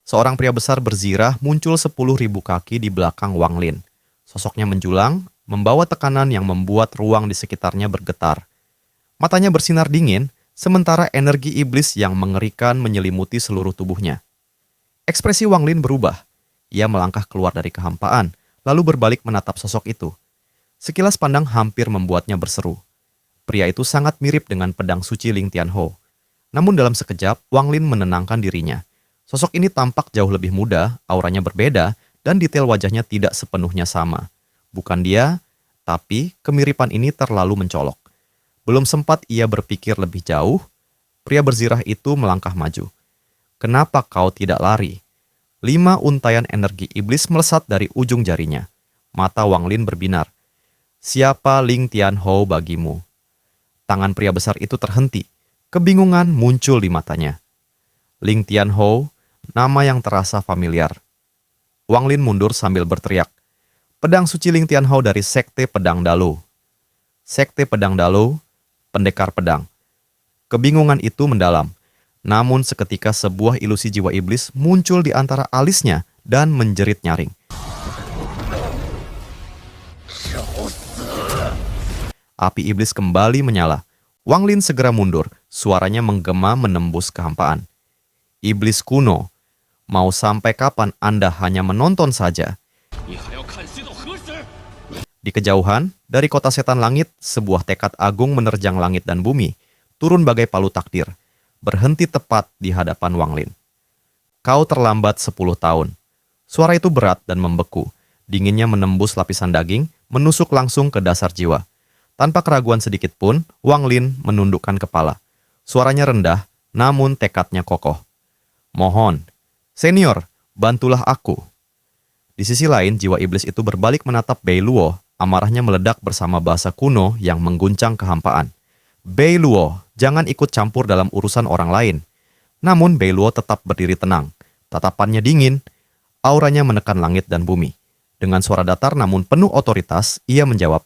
Seorang pria besar berzirah muncul 10.000 kaki di belakang Wang Lin. Sosoknya menjulang, membawa tekanan yang membuat ruang di sekitarnya bergetar. Matanya bersinar dingin, sementara energi iblis yang mengerikan menyelimuti seluruh tubuhnya. Ekspresi Wang Lin berubah. Ia melangkah keluar dari kehampaan, lalu berbalik menatap sosok itu. Sekilas pandang hampir membuatnya berseru. Pria itu sangat mirip dengan pedang suci Ling Tianhou. Namun dalam sekejap, Wang Lin menenangkan dirinya. Sosok ini tampak jauh lebih muda, auranya berbeda, dan detail wajahnya tidak sepenuhnya sama. Bukan dia, tapi kemiripan ini terlalu mencolok. Belum sempat ia berpikir lebih jauh, pria berzirah itu melangkah maju. Kenapa kau tidak lari? 5 untaian energi iblis melesat dari ujung jarinya. Mata Wang Lin berbinar. Siapa Ling Tianhou bagimu? Tangan pria besar itu terhenti. Kebingungan muncul di matanya. Ling Tianhou, nama yang terasa familiar. Wang Lin mundur sambil berteriak. Pedang suci Ling Tianhou dari Sekte Pedang Dalu. Sekte Pedang Dalu, pendekar pedang. Kebingungan itu mendalam. Namun seketika sebuah ilusi jiwa iblis muncul di antara alisnya dan menjerit nyaring. Api iblis kembali menyala. Wang Lin segera mundur, suaranya menggema menembus kehampaan. Iblis kuno, mau sampai kapan Anda hanya menonton saja? Di kejauhan, dari kota setan langit, sebuah tekad agung menerjang langit dan bumi, turun bagai palu takdir. Berhenti tepat di hadapan Wang Lin. Kau terlambat 10 tahun. Suara itu berat dan membeku. Dinginnya menembus lapisan daging, menusuk langsung ke dasar jiwa. Tanpa keraguan sedikit pun, Wang Lin menundukkan kepala. Suaranya rendah, namun tekadnya kokoh. Mohon, senior, bantulah aku. Di sisi lain, jiwa iblis itu berbalik menatap Bei Luo, amarahnya meledak bersama bahasa kuno yang mengguncang kehampaan. Bei Luo, jangan ikut campur dalam urusan orang lain. Namun Bei Luo tetap berdiri tenang. Tatapannya dingin, auranya menekan langit dan bumi. Dengan suara datar namun penuh otoritas, ia menjawab,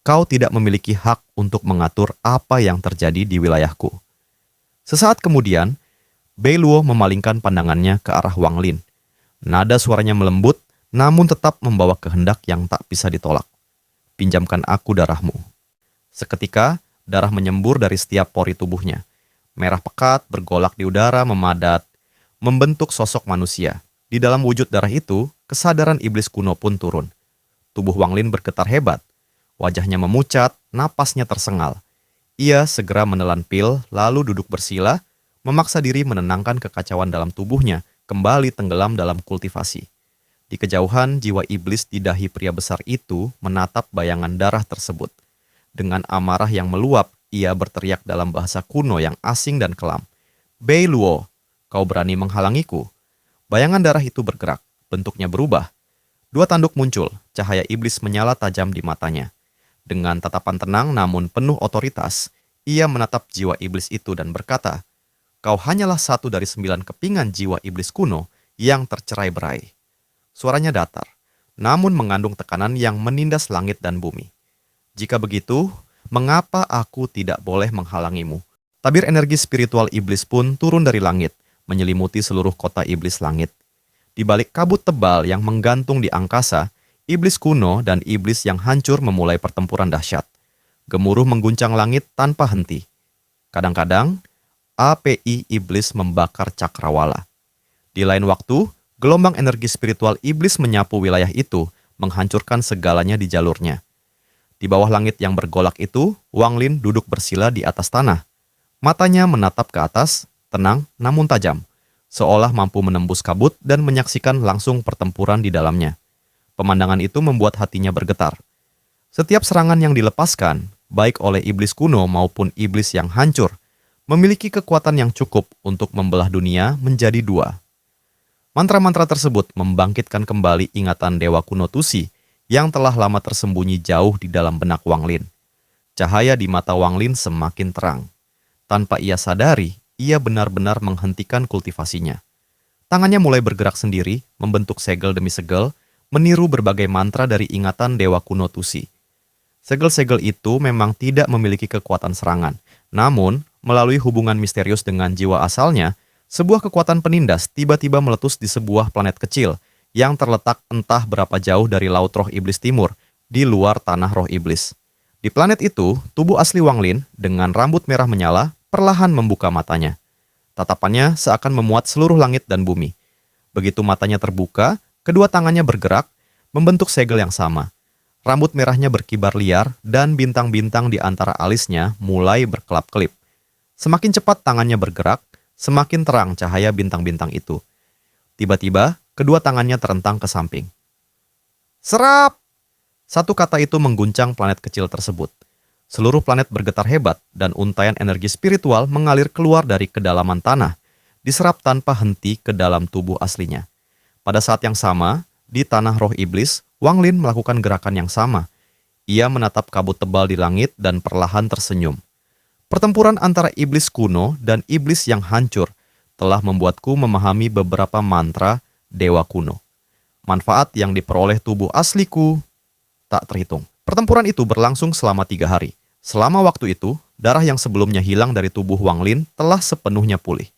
kau tidak memiliki hak untuk mengatur apa yang terjadi di wilayahku. Sesaat kemudian, Bei Luo memalingkan pandangannya ke arah Wang Lin. Nada suaranya melembut, namun tetap membawa kehendak yang tak bisa ditolak. Pinjamkan aku darahmu. Seketika, darah menyembur dari setiap pori tubuhnya. Merah pekat bergolak di udara memadat, membentuk sosok manusia. Di dalam wujud darah itu, kesadaran iblis kuno pun turun. Tubuh Wang Lin bergetar hebat. Wajahnya memucat, napasnya tersengal. Ia segera menelan pil, lalu duduk bersila, memaksa diri menenangkan kekacauan dalam tubuhnya, kembali tenggelam dalam kultivasi. Di kejauhan, jiwa iblis di dahi pria besar itu menatap bayangan darah tersebut. Dengan amarah yang meluap, ia berteriak dalam bahasa kuno yang asing dan kelam. Bei Luo, kau berani menghalangiku? Bayangan darah itu bergerak, bentuknya berubah. 2 tanduk muncul, cahaya iblis menyala tajam di matanya. Dengan tatapan tenang namun penuh otoritas, ia menatap jiwa iblis itu dan berkata, kau hanyalah 1 dari 9 kepingan jiwa iblis kuno yang tercerai-berai. Suaranya datar, namun mengandung tekanan yang menindas langit dan bumi. Jika begitu, mengapa aku tidak boleh menghalangimu? Tabir energi spiritual iblis pun turun dari langit, menyelimuti seluruh kota iblis langit. Di balik kabut tebal yang menggantung di angkasa, iblis kuno dan iblis yang hancur memulai pertempuran dahsyat. Gemuruh mengguncang langit tanpa henti. Kadang-kadang, API iblis membakar cakrawala. Di lain waktu, gelombang energi spiritual iblis menyapu wilayah itu, menghancurkan segalanya di jalurnya. Di bawah langit yang bergolak itu, Wang Lin duduk bersila di atas tanah. Matanya menatap ke atas, tenang namun tajam, seolah mampu menembus kabut dan menyaksikan langsung pertempuran di dalamnya. Pemandangan itu membuat hatinya bergetar. Setiap serangan yang dilepaskan, baik oleh iblis kuno maupun iblis yang hancur, memiliki kekuatan yang cukup untuk membelah dunia menjadi 2. Mantra-mantra tersebut membangkitkan kembali ingatan Dewa kuno Tusi yang telah lama tersembunyi jauh di dalam benak Wang Lin. Cahaya di mata Wang Lin semakin terang. Tanpa ia sadari, ia benar-benar menghentikan kultivasinya. Tangannya mulai bergerak sendiri, membentuk segel demi segel, meniru berbagai mantra dari ingatan Dewa kuno Tusi. Segel-segel itu memang tidak memiliki kekuatan serangan, namun melalui hubungan misterius dengan jiwa asalnya, Sebuah kekuatan penindas tiba-tiba meletus di sebuah planet kecil yang terletak entah berapa jauh dari Laut Roh Iblis Timur, di luar tanah Roh Iblis. Di planet itu, tubuh asli Wang Lin dengan rambut merah menyala perlahan membuka matanya. Tatapannya seakan memuat seluruh langit dan bumi. Begitu matanya terbuka, kedua tangannya bergerak, membentuk segel yang sama. Rambut merahnya berkibar liar dan bintang-bintang di antara alisnya mulai berkelap-kelip. Semakin cepat tangannya bergerak, semakin terang cahaya bintang-bintang itu. Tiba-tiba, kedua tangannya terentang ke samping. Serap! Satu kata itu mengguncang planet kecil tersebut. Seluruh planet bergetar hebat dan untaian energi spiritual mengalir keluar dari kedalaman tanah, diserap tanpa henti ke dalam tubuh aslinya. Pada saat yang sama, di tanah roh iblis, Wang Lin melakukan gerakan yang sama. Ia menatap kabut tebal di langit dan perlahan tersenyum. Pertempuran antara iblis kuno dan iblis yang hancur telah membuatku memahami beberapa mantra dewa kuno. Manfaat yang diperoleh tubuh asliku tak terhitung. Pertempuran itu berlangsung selama 3 hari. Selama waktu itu, darah yang sebelumnya hilang dari tubuh Wang Lin telah sepenuhnya pulih.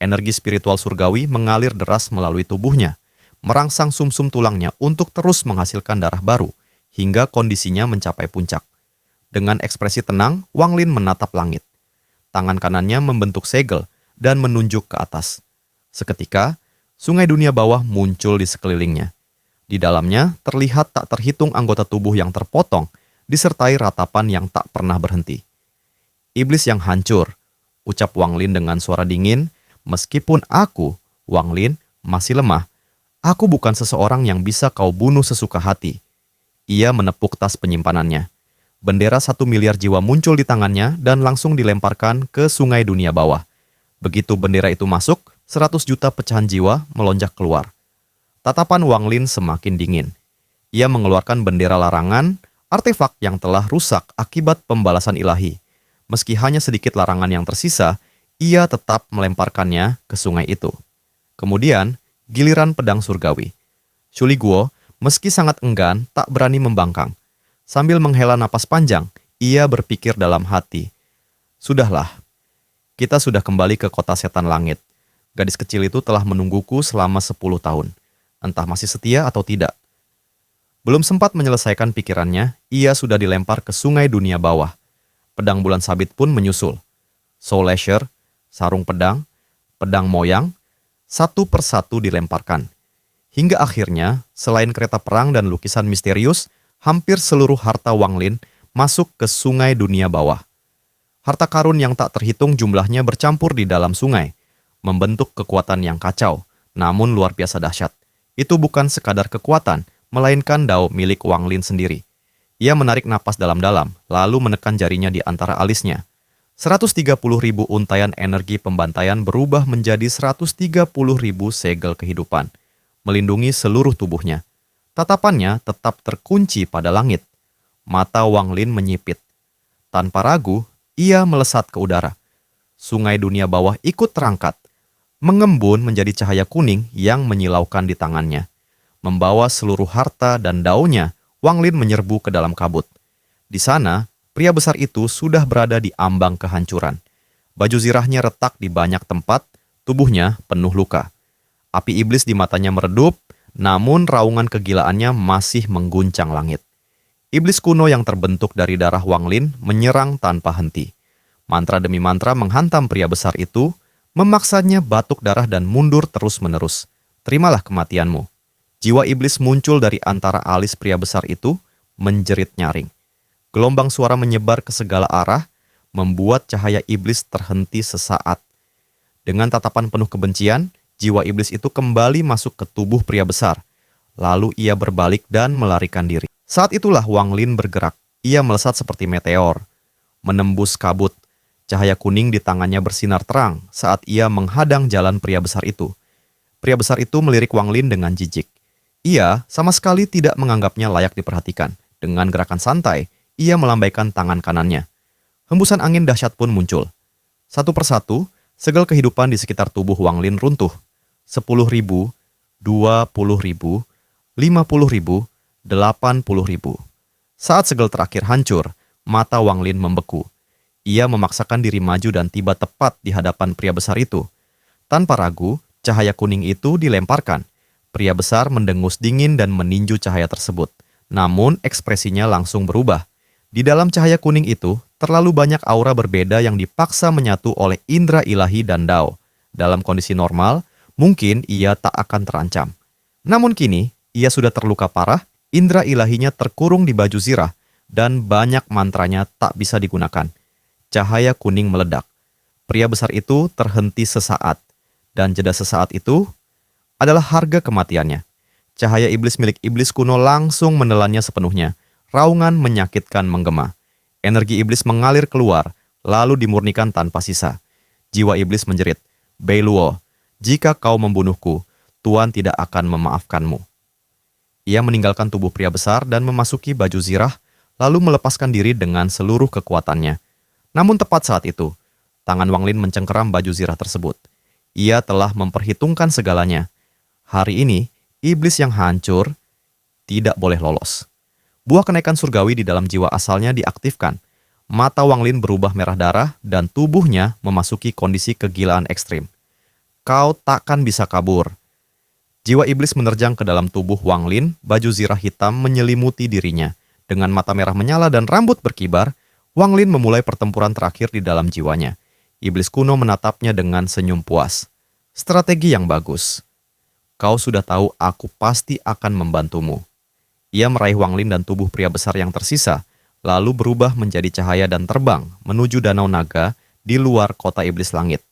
Energi spiritual surgawi mengalir deras melalui tubuhnya, merangsang sumsum tulangnya untuk terus menghasilkan darah baru, hingga kondisinya mencapai puncak. Dengan ekspresi tenang, Wang Lin menatap langit. Tangan kanannya membentuk segel dan menunjuk ke atas. Seketika, sungai dunia bawah muncul di sekelilingnya. Di dalamnya terlihat tak terhitung anggota tubuh yang terpotong, disertai ratapan yang tak pernah berhenti. Iblis yang hancur, ucap Wang Lin dengan suara dingin, meskipun aku, Wang Lin, masih lemah, aku bukan seseorang yang bisa kau bunuh sesuka hati. Ia menepuk tas penyimpanannya. Bendera 1 miliar jiwa muncul di tangannya dan langsung dilemparkan ke sungai dunia bawah. Begitu bendera itu masuk, 100 juta pecahan jiwa melonjak keluar. Tatapan Wang Lin semakin dingin. Ia mengeluarkan bendera larangan, artefak yang telah rusak akibat pembalasan ilahi. Meski hanya sedikit larangan yang tersisa, ia tetap melemparkannya ke sungai itu. Kemudian, giliran pedang surgawi. Shuli Guo, meski sangat enggan, tak berani membangkang. Sambil menghela napas panjang, ia berpikir dalam hati. Sudahlah, kita sudah kembali ke kota setan langit. Gadis kecil itu telah menungguku selama 10 tahun. Entah masih setia atau tidak. Belum sempat menyelesaikan pikirannya, ia sudah dilempar ke sungai dunia bawah. Pedang bulan sabit pun menyusul. Soul Lasher, sarung pedang, pedang moyang, satu persatu dilemparkan. Hingga akhirnya, selain kereta perang dan lukisan misterius, hampir seluruh harta Wang Lin masuk ke sungai dunia bawah. Harta karun yang tak terhitung jumlahnya bercampur di dalam sungai, membentuk kekuatan yang kacau, namun luar biasa dahsyat. Itu bukan sekadar kekuatan, melainkan dao milik Wang Lin sendiri. Ia menarik napas dalam-dalam, lalu menekan jarinya di antara alisnya. 130.000 untaian energi pembantaian berubah menjadi 130.000 segel kehidupan, melindungi seluruh tubuhnya. Tatapannya tetap terkunci pada langit. Mata Wang Lin menyipit. Tanpa ragu, ia melesat ke udara. Sungai dunia bawah ikut terangkat, mengembun menjadi cahaya kuning yang menyilaukan di tangannya. Membawa seluruh harta dan daunnya, Wang Lin menyerbu ke dalam kabut. Di sana, pria besar itu sudah berada di ambang kehancuran. Baju zirahnya retak di banyak tempat, tubuhnya penuh luka. Api iblis di matanya meredup, namun raungan kegilaannya masih mengguncang langit. Iblis kuno yang terbentuk dari darah Wang Lin menyerang tanpa henti. Mantra demi mantra menghantam pria besar itu, memaksanya batuk darah dan mundur terus-menerus. Terimalah kematianmu. Jiwa iblis muncul dari antara alis pria besar itu, menjerit nyaring. Gelombang suara menyebar ke segala arah, membuat cahaya iblis terhenti sesaat. Dengan tatapan penuh kebencian, jiwa iblis itu kembali masuk ke tubuh pria besar. Lalu ia berbalik dan melarikan diri. Saat itulah Wang Lin bergerak. Ia melesat seperti meteor, menembus kabut. Cahaya kuning di tangannya bersinar terang saat ia menghadang jalan pria besar itu. Pria besar itu melirik Wang Lin dengan jijik. Ia sama sekali tidak menganggapnya layak diperhatikan. Dengan gerakan santai, ia melambaikan tangan kanannya. Hembusan angin dahsyat pun muncul. Satu persatu, segel kehidupan di sekitar tubuh Wang Lin runtuh. 10.000, 20.000, 50.000, 80.000. Saat segel terakhir hancur, mata Wang Lin membeku. Ia memaksakan diri maju dan tiba tepat di hadapan pria besar itu. Tanpa ragu, cahaya kuning itu dilemparkan. Pria besar mendengus dingin dan meninju cahaya tersebut. Namun ekspresinya langsung berubah. Di dalam cahaya kuning itu, terlalu banyak aura berbeda yang dipaksa menyatu oleh indera ilahi dan Dao. Dalam kondisi normal, mungkin ia tak akan terancam. Namun kini, ia sudah terluka parah, indera ilahinya terkurung di baju zirah, dan banyak mantranya tak bisa digunakan. Cahaya kuning meledak. Pria besar itu terhenti sesaat, dan jeda sesaat itu adalah harga kematiannya. Cahaya iblis milik iblis kuno langsung menelannya sepenuhnya. Raungan menyakitkan menggema. Energi iblis mengalir keluar, lalu dimurnikan tanpa sisa. Jiwa iblis menjerit, "Beiluo, jika kau membunuhku, Tuan tidak akan memaafkanmu." Ia meninggalkan tubuh pria besar dan memasuki baju zirah, lalu melepaskan diri dengan seluruh kekuatannya. Namun tepat saat itu, tangan Wang Lin mencengkeram baju zirah tersebut. Ia telah memperhitungkan segalanya. Hari ini, iblis yang hancur tidak boleh lolos. Buah kenaikan surgawi di dalam jiwa asalnya diaktifkan. Mata Wang Lin berubah merah darah dan tubuhnya memasuki kondisi kegilaan ekstrim. Kau takkan bisa kabur. Jiwa iblis menerjang ke dalam tubuh Wang Lin, baju zirah hitam menyelimuti dirinya. Dengan mata merah menyala dan rambut berkibar, Wang Lin memulai pertempuran terakhir di dalam jiwanya. Iblis kuno menatapnya dengan senyum puas. Strategi yang bagus. Kau sudah tahu aku pasti akan membantumu. Ia meraih Wang Lin dan tubuh pria besar yang tersisa, lalu berubah menjadi cahaya dan terbang menuju danau naga di luar kota iblis langit.